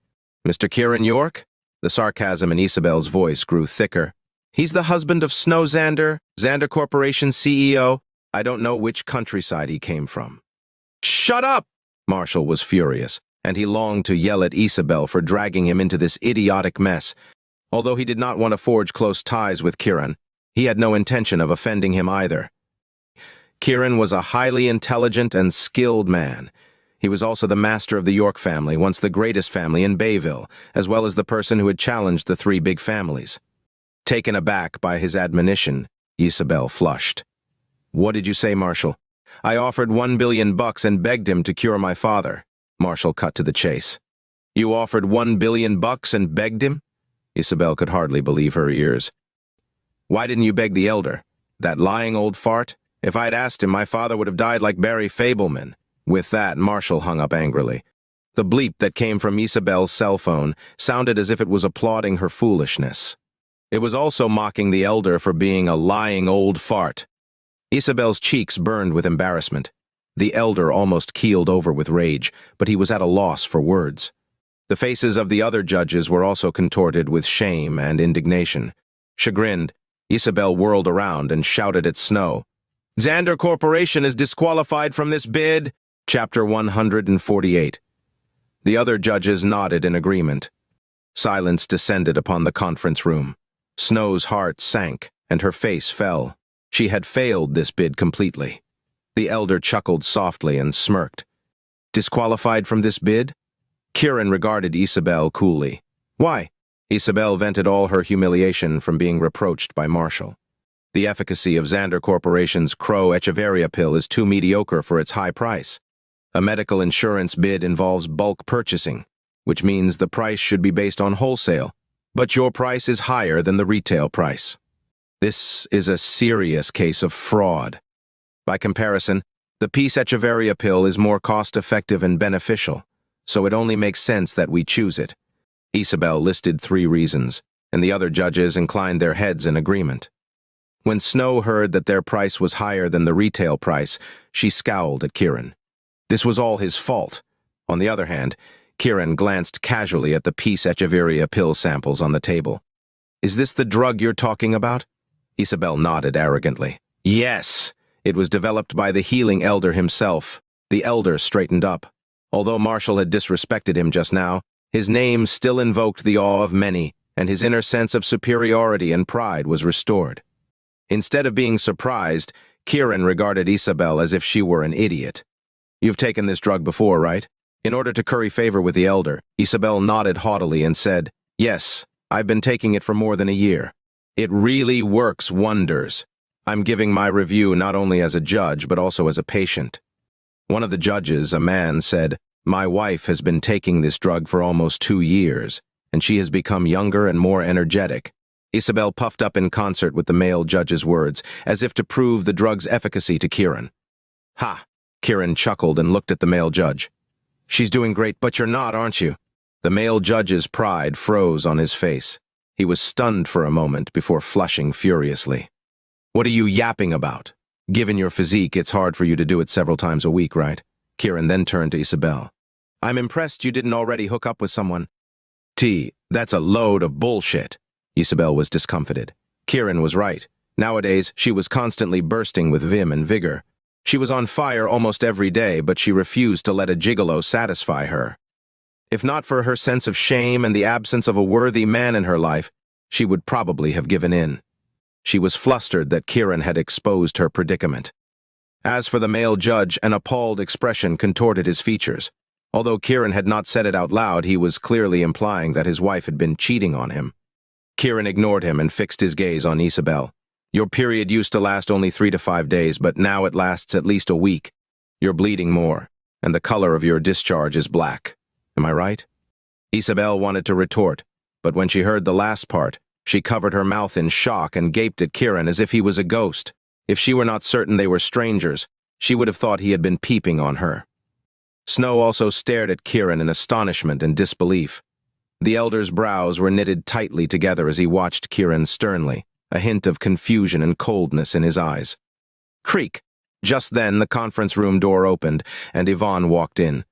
[SPEAKER 1] "Mr. Kiran York?" The sarcasm in Isabel's voice grew thicker. "He's the husband of Snow Xander, Xander Corporation CEO. I don't know which countryside he came from." "Shut up!" Marshall was furious, and he longed to yell at Isabel for dragging him into this idiotic mess. Although he did not want to forge close ties with Kiran, he had no intention of offending him either. Kiran was a highly intelligent and skilled man. He was also the master of the York family, once the greatest family in Bayville, as well as the person who had challenged the 3 big families. Taken aback by his admonition, Isabel flushed. "What did you say, Marshall?" "I offered $1 billion and begged him to cure my father." Marshall cut to the chase. "You offered $1 billion and begged him?" Isabel could hardly believe her ears. "Why didn't you beg the elder? That lying old fart? If I'd asked him, my father would have died like Barry Fableman." With that, Marshall hung up angrily. The bleep that came from Isabel's cell phone sounded as if it was applauding her foolishness. It was also mocking the elder for being a lying old fart. Isabel's cheeks burned with embarrassment. The elder almost keeled over with rage, but he was at a loss for words. The faces of the other judges were also contorted with shame and indignation. Chagrined, Isabel whirled around and shouted at Snow, "Xander Corporation is disqualified from this bid." Chapter 148. The other judges nodded in agreement. Silence descended upon the conference room. Snow's heart sank, and her face fell. She had failed this bid completely. The elder chuckled softly and smirked. Disqualified from this bid? Kiran regarded Isabel coolly. Why? Isabel vented all her humiliation from being reproached by Marshall. The efficacy of Xander Corporation's Crow Echeverria pill is too mediocre for its high price. A medical insurance bid involves bulk purchasing, which means the price should be based on wholesale, but your price is higher than the retail price. This is a serious case of fraud. By comparison, the Peace Echeverria pill is more cost-effective and beneficial, so it only makes sense that we choose it. Isabel listed 3 reasons, and the other judges inclined their heads in agreement. When Snow heard that their price was higher than the retail price, she scowled at Kiran. This was all his fault. On the other hand, Kiran glanced casually at the Peace Echeverria pill samples on the table. Is this the drug you're talking about? Isabel nodded arrogantly. Yes, it was developed by the healing elder himself. The elder straightened up. Although Marshall had disrespected him just now, his name still invoked the awe of many, and his inner sense of superiority and pride was restored. Instead of being surprised, Kiran regarded Isabel as if she were an idiot. You've taken this drug before, right? In order to curry favor with the elder, Isabel nodded haughtily and said, Yes, I've been taking it for more than a year. It really works wonders. I'm giving my review not only as a judge, but also as a patient. One of the judges, a man, said, My wife has been taking this drug for almost 2 years, and she has become younger and more energetic. Isabel puffed up in concert with the male judge's words, as if to prove the drug's efficacy to Kiran. Ha! Kiran chuckled and looked at the male judge. She's doing great, but you're not, aren't you? The male judge's pride froze on his face. He was stunned for a moment before flushing furiously. What are you yapping about? Given your physique, it's hard for you to do it several times a week, right? Kiran then turned to Isabel. I'm impressed you didn't already hook up with someone. That's a load of bullshit. Isabel was discomfited. Kiran was right. Nowadays, she was constantly bursting with vim and vigor. She was on fire almost every day, but she refused to let a gigolo satisfy her. If not for her sense of shame and the absence of a worthy man in her life, she would probably have given in. She was flustered that Kiran had exposed her predicament. As for the male judge, an appalled expression contorted his features. Although Kiran had not said it out loud, he was clearly implying that his wife had been cheating on him. Kiran ignored him and fixed his gaze on Isabel. Your period used to last only 3 to 5 days, but now it lasts at least a week. You're bleeding more, and the color of your discharge is black. Am I right? Isabel wanted to retort, but when she heard the last part, she covered her mouth in shock and gaped at Kiran as if he was a ghost. If she were not certain they were strangers, she would have thought he had been peeping on her. Snow also stared at Kiran in astonishment and disbelief. The elder's brows were knitted tightly together as he watched Kiran sternly, a hint of confusion and coldness in his eyes. Creak! Just then, the conference room door opened, and Yvonne walked in.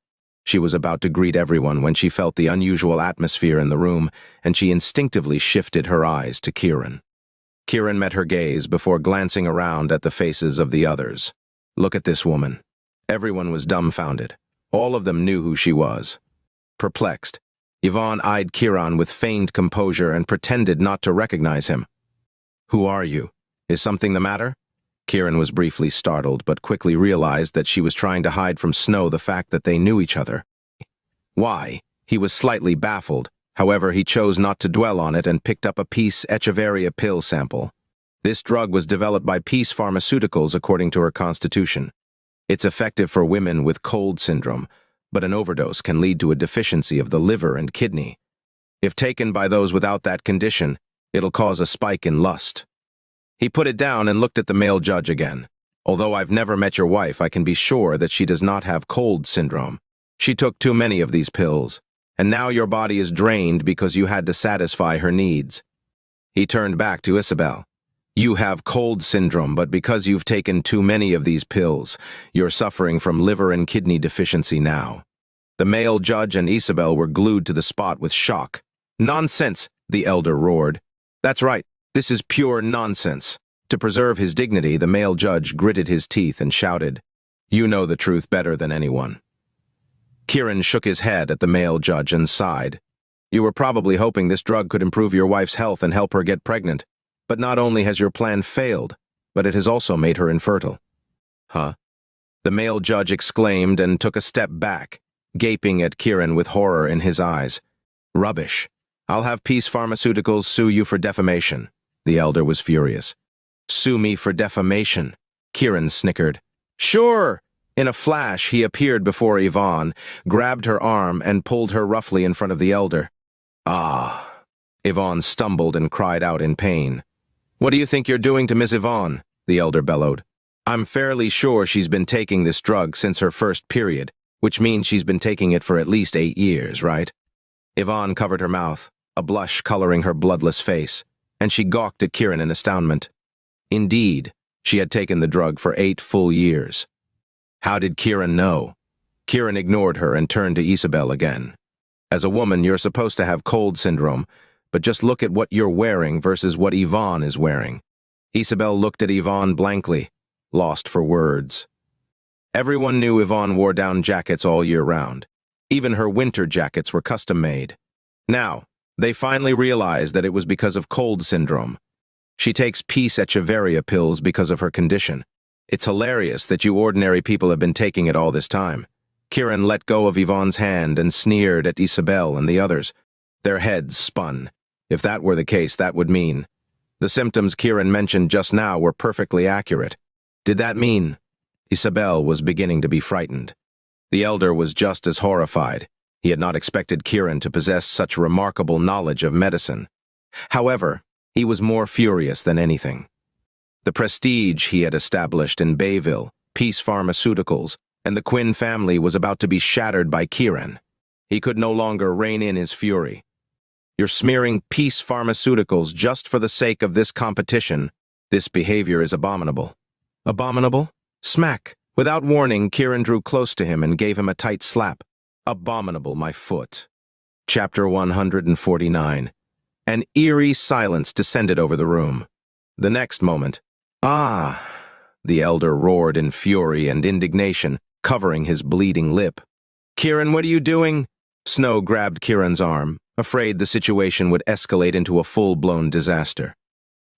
[SPEAKER 1] She was about to greet everyone when she felt the unusual atmosphere in the room, and she instinctively shifted her eyes to Kiran. Kiran met her gaze before glancing around at the faces of the others. Look at this woman. Everyone was dumbfounded. All of them knew who she was. Perplexed, Yvonne eyed Kiran with feigned composure and pretended not to recognize him. Who are you? Is something the matter? Kiran was briefly startled, but quickly realized that she was trying to hide from Snow the fact that they knew each other. Why? He was slightly baffled. However, he chose not to dwell on it and picked up a Peace Echeverria pill sample. This drug was developed by Peace Pharmaceuticals according to her constitution. It's effective for women with cold syndrome, but an overdose can lead to a deficiency of the liver and kidney. If taken by those without that condition, it'll cause a spike in lust. He put it down and looked at the male judge again. Although I've never met your wife, I can be sure that she does not have cold syndrome. She took too many of these pills, and now your body is drained because you had to satisfy her needs. He turned back to Isabel. You have cold syndrome, but because you've taken too many of these pills, you're suffering from liver and kidney deficiency now. The male judge and Isabel were glued to the spot with shock. Nonsense, the elder roared. That's right, this is pure nonsense. To preserve his dignity, the male judge gritted his teeth and shouted, You know the truth better than anyone. Kiran shook his head at the male judge and sighed. You were probably hoping this drug could improve your wife's health and help her get pregnant. But not only has your plan failed, but it has also made her infertile. Huh? The male judge exclaimed and took a step back, gaping at Kiran with horror in his eyes. Rubbish. I'll have Peace Pharmaceuticals sue you for defamation. The elder was furious. Sue me for defamation, Kiran snickered. Sure! In a flash, he appeared before Yvonne, grabbed her arm, and pulled her roughly in front of the elder. Ah! Yvonne stumbled and cried out in pain. What do you think you're doing to Miss Yvonne? The elder bellowed. I'm fairly sure she's been taking this drug since her first period, which means she's been taking it for at least 8 years, right? Yvonne covered her mouth, a blush coloring her bloodless face, and she gawked at Kiran in astoundment. Indeed, she had taken the drug for 8 full years. How did Kiran know? Kiran ignored her and turned to Isabel again. As a woman, you're supposed to have cold syndrome, but just look at what you're wearing versus what Yvonne is wearing. Isabel looked at Yvonne blankly, lost for words. Everyone knew Yvonne wore down jackets all year round. Even her winter jackets were custom-made. Now, they finally realized that it was because of cold syndrome. She takes Peace Echeverria pills because of her condition. It's hilarious that you ordinary people have been taking it all this time. Kiran let go of Yvonne's hand and sneered at Isabel and the others. Their heads spun. If that were the case, that would mean. The symptoms Kiran mentioned just now were perfectly accurate. Did that mean? Isabel was beginning to be frightened. The elder was just as horrified. He had not expected Kiran to possess such remarkable knowledge of medicine. However, he was more furious than anything. The prestige he had established in Bayville, Peace Pharmaceuticals, and the Quinn family was about to be shattered by Kiran. He could no longer rein in his fury. You're smearing Peace Pharmaceuticals just for the sake of this competition. This behavior is abominable. Abominable? Smack. Without warning, Kiran drew close to him and gave him a tight slap. Abominable, my foot. Chapter 149. An eerie silence descended over the room. The next moment, "Ah!" the elder roared in fury and indignation, covering his bleeding lip. "Kiran, what are you doing?" Snow grabbed Kiran's arm, afraid the situation would escalate into a full-blown disaster.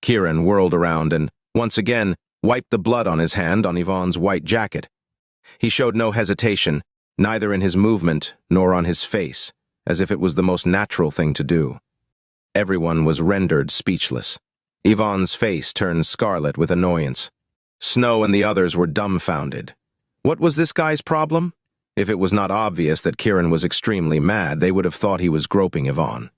[SPEAKER 1] Kiran whirled around and, once again, wiped the blood on his hand on Yvonne's white jacket. He showed no hesitation, neither in his movement nor on his face, as if it was the most natural thing to do. Everyone was rendered speechless. Yvonne's face turned scarlet with annoyance. Snow and the others were dumbfounded. What was this guy's problem? If it was not obvious that Kiran was extremely mad, they would have thought he was groping Yvonne.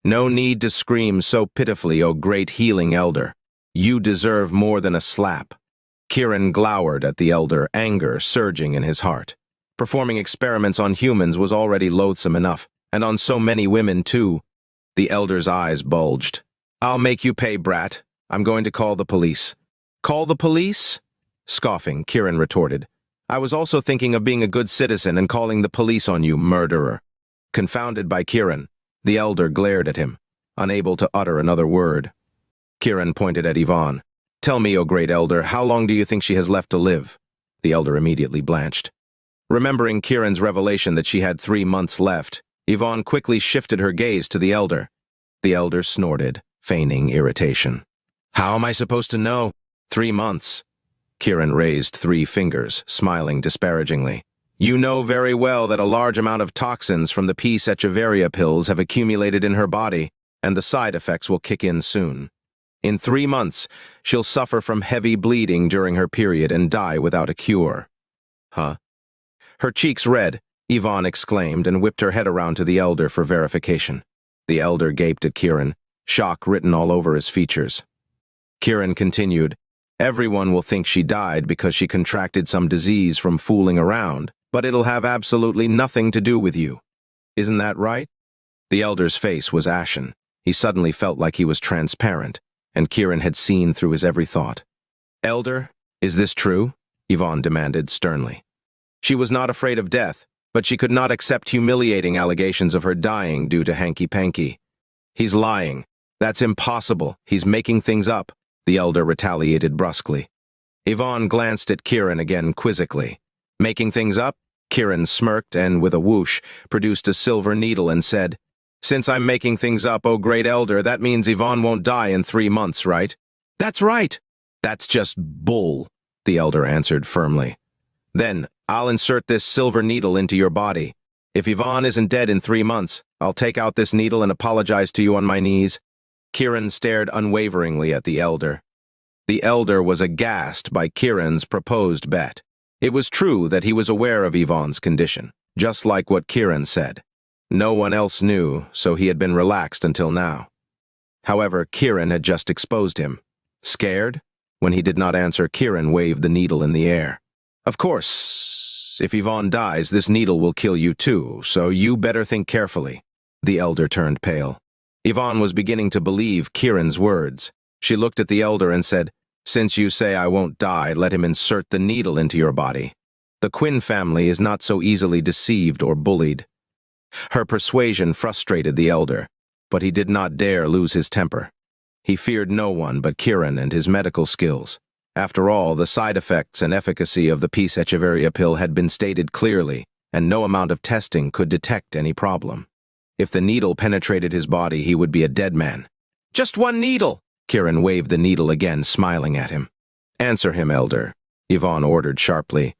[SPEAKER 1] No need to scream so pitifully, O great healing elder. You deserve more than a slap. Kiran glowered at the elder, anger surging in his heart. Performing experiments on humans was already loathsome enough, and on so many women too. The elder's eyes bulged. I'll make you pay, brat. I'm going to call the police. Call the police? Scoffing, Kiran retorted. I was also thinking of being a good citizen and calling the police on you, murderer. Confounded by Kiran, the elder glared at him, unable to utter another word. Kiran pointed at Yvonne. Tell me, O great elder, how long do you think she has left to live? The elder immediately blanched. Remembering Kiran's revelation that she had 3 months left, Yvonne quickly shifted her gaze to the elder. The elder snorted, feigning irritation. How am I supposed to know? 3 months. Kiran raised 3 fingers, smiling disparagingly. You know very well that a large amount of toxins from the Peace Echeverria pills have accumulated in her body, and the side effects will kick in soon. In 3 months, she'll suffer from heavy bleeding during her period and die without a cure. Huh? Her cheeks red, Yvonne exclaimed and whipped her head around to the elder for verification. The elder gaped at Kiran, shock written all over his features. Kiran continued, Everyone will think she died because she contracted some disease from fooling around, but it'll have absolutely nothing to do with you. Isn't that right? The elder's face was ashen. He suddenly felt like he was transparent, and Kiran had seen through his every thought. Elder, is this true? Yvonne demanded sternly. She was not afraid of death, but she could not accept humiliating allegations of her dying due to hanky-panky. He's lying. That's impossible. He's making things up, the elder retaliated brusquely. Yvonne glanced at Kiran again quizzically. Making things up? Kiran smirked and, with a whoosh, produced a silver needle and said, Since I'm making things up, O great elder, that means Yvonne won't die in 3 months, right? That's right. That's just bull, the elder answered firmly. Then, I'll insert this silver needle into your body. If Yvonne isn't dead in 3 months, I'll take out this needle and apologize to you on my knees." Kiran stared unwaveringly at the elder. The elder was aghast by Kiran's proposed bet. It was true that he was aware of Yvonne's condition, just like what Kiran said. No one else knew, so he had been relaxed until now. However, Kiran had just exposed him. Scared? When he did not answer, Kiran waved the needle in the air. "Of course, if Yvonne dies, this needle will kill you too, so you better think carefully." The elder turned pale. Yvonne was beginning to believe Kiran's words. She looked at the elder and said, "Since you say I won't die, let him insert the needle into your body. The Quinn family is not so easily deceived or bullied." Her persuasion frustrated the elder, but he did not dare lose his temper. He feared no one but Kiran and his medical skills. After all, the side effects and efficacy of the Peace Echeverria pill had been stated clearly, and no amount of testing could detect any problem. If the needle penetrated his body, he would be a dead man. "Just one needle!" Kiran waved the needle again, smiling at him. "Answer him, elder," Yvonne ordered sharply.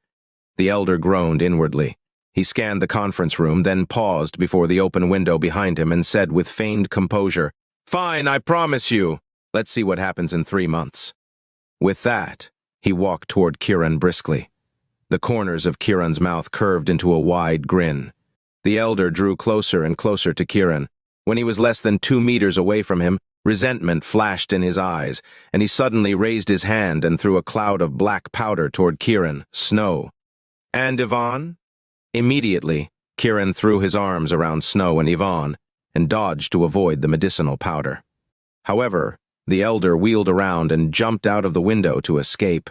[SPEAKER 1] The elder groaned inwardly. He scanned the conference room, then paused before the open window behind him and said with feigned composure, "Fine, I promise you. Let's see what happens in 3 months." With that, he walked toward Kiran briskly. The corners of Kiran's mouth curved into a wide grin. The elder drew closer and closer to Kiran. When he was less than 2 meters away from him, resentment flashed in his eyes, and he suddenly raised his hand and threw a cloud of black powder toward Kiran, Snow. "And Yvonne?" Immediately, Kiran threw his arms around Snow and Yvonne and dodged to avoid the medicinal powder. However, the elder wheeled around and jumped out of the window to escape.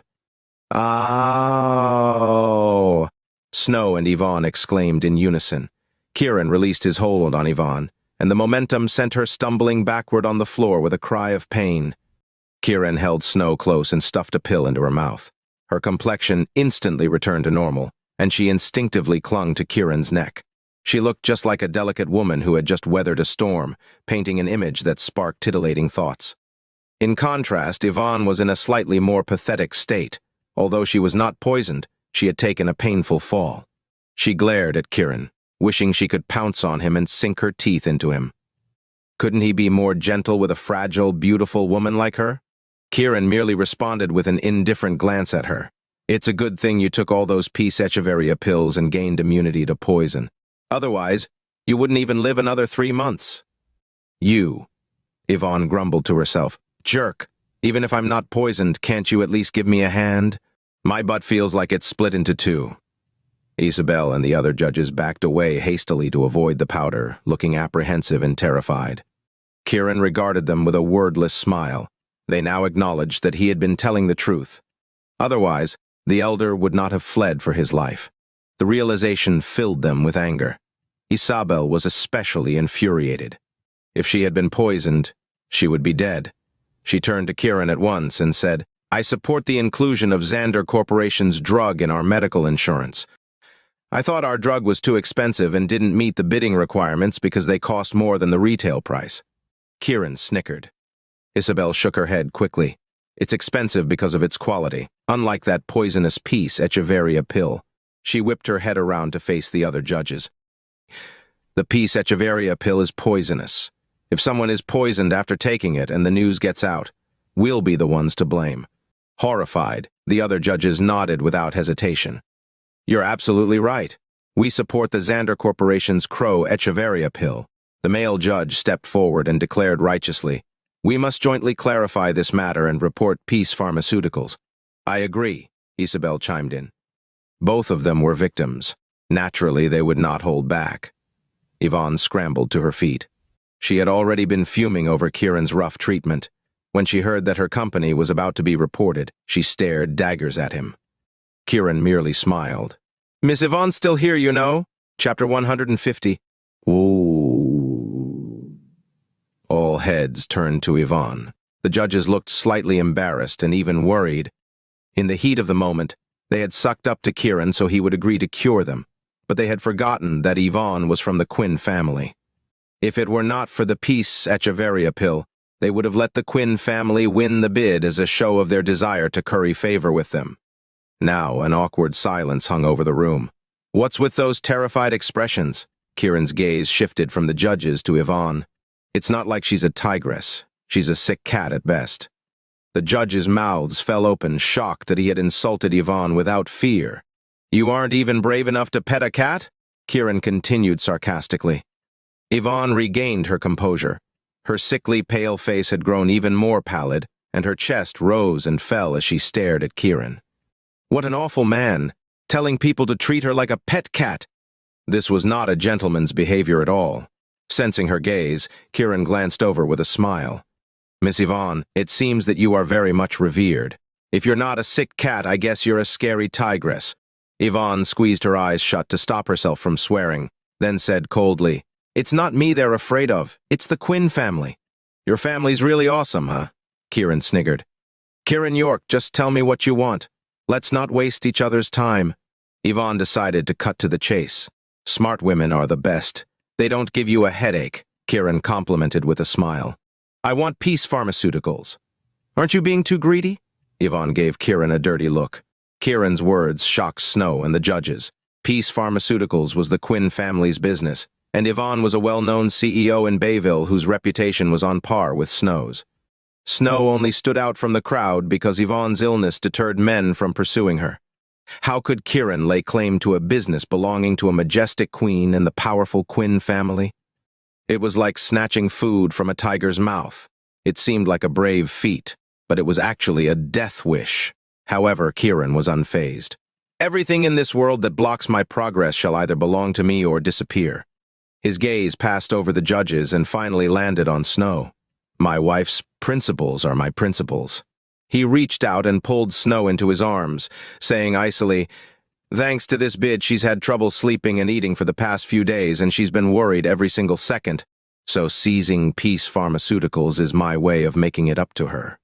[SPEAKER 1] "Oh!" Snow and Yvonne exclaimed in unison. Kiran released his hold on Yvonne, and the momentum sent her stumbling backward on the floor with a cry of pain. Kiran held Snow close and stuffed a pill into her mouth. Her complexion instantly returned to normal, and she instinctively clung to Kiran's neck. She looked just like a delicate woman who had just weathered a storm, painting an image that sparked titillating thoughts. In contrast, Yvonne was in a slightly more pathetic state. Although she was not poisoned, she had taken a painful fall. She glared at Kiran, wishing she could pounce on him and sink her teeth into him. Couldn't he be more gentle with a fragile, beautiful woman like her? Kiran merely responded with an indifferent glance at her. "It's a good thing you took all those Peace Echeverria pills and gained immunity to poison. Otherwise, you wouldn't even live another 3 months." "You," Yvonne grumbled to herself. "Jerk. Even if I'm not poisoned, can't you at least give me a hand? My butt feels like it's split into 2. Isabel and the other judges backed away hastily to avoid the powder, looking apprehensive and terrified. Kiran regarded them with a wordless smile. They now acknowledged that he had been telling the truth. Otherwise, the elder would not have fled for his life. The realization filled them with anger. Isabel was especially infuriated. If she had been poisoned, she would be dead. She turned to Kiran at once and said, "I support the inclusion of Xander Corporation's drug in our medical insurance. I thought our drug was too expensive and didn't meet the bidding requirements because they cost more than the retail price." Kiran snickered. Isabel shook her head quickly. "It's expensive because of its quality, unlike that poisonous Peace Echeverria pill." She whipped her head around to face the other judges. "The Peace Echeverria pill is poisonous. If someone is poisoned after taking it and the news gets out, we'll be the ones to blame." Horrified, the other judges nodded without hesitation. "You're absolutely right. We support the Xander Corporation's Crow Echeverria pill." The male judge stepped forward and declared righteously, "We must jointly clarify this matter and report Peace Pharmaceuticals." "I agree," Isabel chimed in. Both of them were victims. Naturally, they would not hold back. Yvonne scrambled to her feet. She had already been fuming over Kiran's rough treatment. When she heard that her company was about to be reported, she stared daggers at him. Kiran merely smiled. "Miss Yvonne's still here, you know. Chapter 150. Ooh. All heads turned to Yvonne. The judges looked slightly embarrassed and even worried. In the heat of the moment, they had sucked up to Kiran so he would agree to cure them, but they had forgotten that Yvonne was from the Quinn family. If it were not for the Peace Echeverria pill, they would have let the Quinn family win the bid as a show of their desire to curry favor with them. Now, an awkward silence hung over the room. What's with those terrified expressions? Kiran's gaze shifted from the judges to Yvonne. It's not like she's a tigress. She's a sick cat at best. The judges' mouths fell open, shocked that he had insulted Yvonne without fear. You aren't even brave enough to pet a cat? Kiran continued sarcastically. Yvonne regained her composure. Her sickly pale face had grown even more pallid, and her chest rose and fell as she stared at Kiran. What an awful man, telling people to treat her like a pet cat. This was not a gentleman's behavior at all. Sensing her gaze, Kiran glanced over with a smile. Miss Yvonne, it seems that you are very much revered. If you're not a sick cat, I guess you're a scary tigress. Yvonne squeezed her eyes shut to stop herself from swearing, then said coldly, It's not me they're afraid of, it's the Quinn family. Your family's really awesome, huh? Kiran sniggered. Kiran York, just tell me what you want. Let's not waste each other's time. Yvonne decided to cut to the chase. Smart women are the best. They don't give you a headache, Kiran complimented with a smile. I want Peace Pharmaceuticals. Aren't you being too greedy? Yvonne gave Kiran a dirty look. Kiran's words shocked Snow and the judges. Peace Pharmaceuticals was the Quinn family's business, and Yvonne was a well-known CEO in Bayville whose reputation was on par with Snow's. Snow only stood out from the crowd because Yvonne's illness deterred men from pursuing her. How could Kiran lay claim to a business belonging to a majestic queen and the powerful Quinn family? It was like snatching food from a tiger's mouth. It seemed like a brave feat, but it was actually a death wish. However, Kiran was unfazed. Everything in this world that blocks my progress shall either belong to me or disappear. His gaze passed over the judges and finally landed on Snow. My wife's principles are my principles. He reached out and pulled Snow into his arms, saying icily, Thanks to this bid, she's had trouble sleeping and eating for the past few days, and she's been worried every single second. So seizing Peace Pharmaceuticals is my way of making it up to her.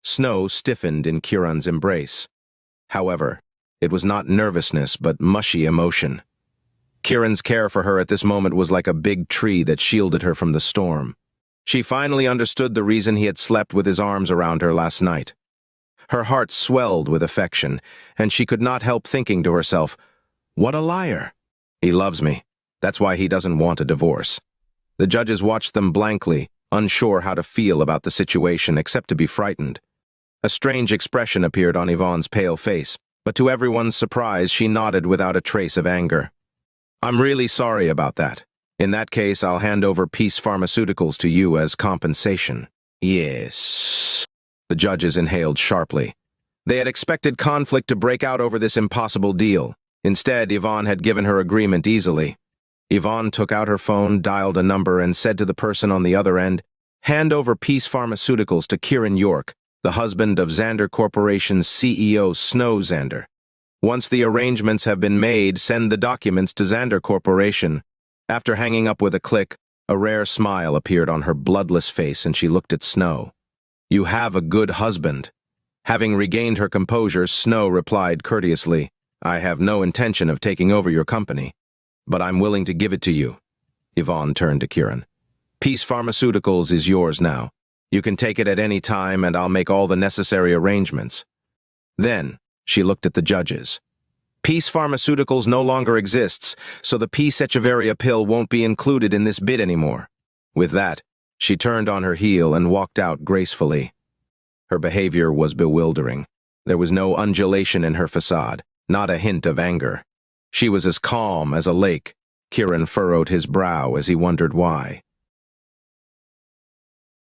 [SPEAKER 1] Snow stiffened in Kiran's embrace. However, it was not nervousness, but mushy emotion. Kiran's care for her at this moment was like a big tree that shielded her from the storm. She finally understood the reason he had slept with his arms around her last night. Her heart swelled with affection, and she could not help thinking to herself, What a liar! He loves me. That's why he doesn't want a divorce. The judges watched them blankly, unsure how to feel about the situation except to be frightened. A strange expression appeared on Yvonne's pale face, but to everyone's surprise, she nodded without a trace of anger. I'm really sorry about that. In that case, I'll hand over Peace Pharmaceuticals to you as compensation. Yes. The judges inhaled sharply. They had expected conflict to break out over this impossible deal. Instead, Yvonne had given her agreement easily. Yvonne took out her phone, dialed a number, and said to the person on the other end, Hand over Peace Pharmaceuticals to Kiran York, the husband of Xander Corporation's CEO Snow Xander. Once the arrangements have been made, send the documents to Xander Corporation. After hanging up with a click, a rare smile appeared on her bloodless face and she looked at Snow. You have a good husband. Having regained her composure, Snow replied courteously, I have no intention of taking over your company, but I'm willing to give it to you. Yvonne turned to Kiran. Peace Pharmaceuticals is yours now. You can take it at any time and I'll make all the necessary arrangements. Then, she looked at the judges. Peace Pharmaceuticals no longer exists, so the Peace Echeverria pill won't be included in this bid anymore. With that, she turned on her heel and walked out gracefully. Her behavior was bewildering. There was no undulation in her facade, not a hint of anger. She was as calm as a lake. Kiran furrowed his brow as he wondered why.